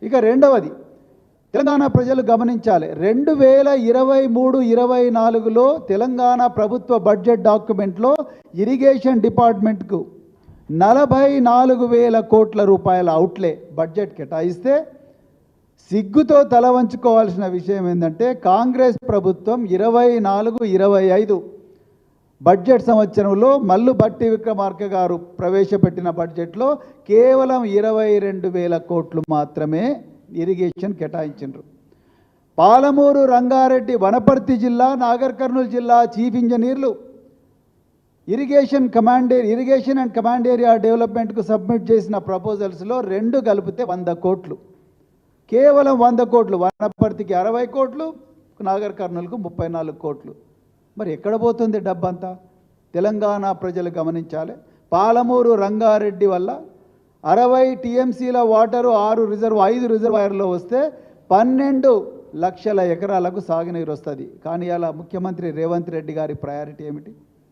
ఇక రెండవది తెలంగాణ ప్రజలు గమనించాలి, 2023-24లో తెలంగాణ ప్రభుత్వ బడ్జెట్ డాక్యుమెంట్లో ఇరిగేషన్ డిపార్ట్మెంట్కు 44,000 కోట్ల రూపాయల అవుట్లే బడ్జెట్ కేటాయిస్తే సిగ్గుతో తల వంచుకోవాల్సిన విషయం ఏంటంటే కాంగ్రెస్ ప్రభుత్వం 24-25 బడ్జెట్ సంవత్సరంలో మల్లు భట్టి విక్రమార్క గారు ప్రవేశపెట్టిన బడ్జెట్లో కేవలం 22,000 కోట్లు మాత్రమే ఇరిగేషన్ కేటాయించారు. పాలమూరు రంగారెడ్డి వనపర్తి జిల్లా నాగర్ కర్నూలు జిల్లా చీఫ్ ఇంజనీర్లు ఇరిగేషన్ అండ్ కమాండ్ ఏరియా డెవలప్మెంట్కు సబ్మిట్ చేసిన ప్రపోజల్స్లో 2 కలిపితే 100 కోట్లు, కేవలం 100 కోట్లు. వనపర్తికి 60 కోట్లు, నాగర్ కర్నూలుకు 34 కోట్లు. మరి ఎక్కడ పోతుంది డబ్బంతా? తెలంగాణ ప్రజలు గమనించాలి. పాలమూరు రంగారెడ్డి వల్ల 60 టీఎంసీల వాటరు 5 రిజర్వాయర్లో వస్తే 12 లక్షల ఎకరాలకు సాగునీరు వస్తుంది. కానీ అలా ముఖ్యమంత్రి రేవంత్ రెడ్డి గారి ప్రయారిటీ ఏమిటి?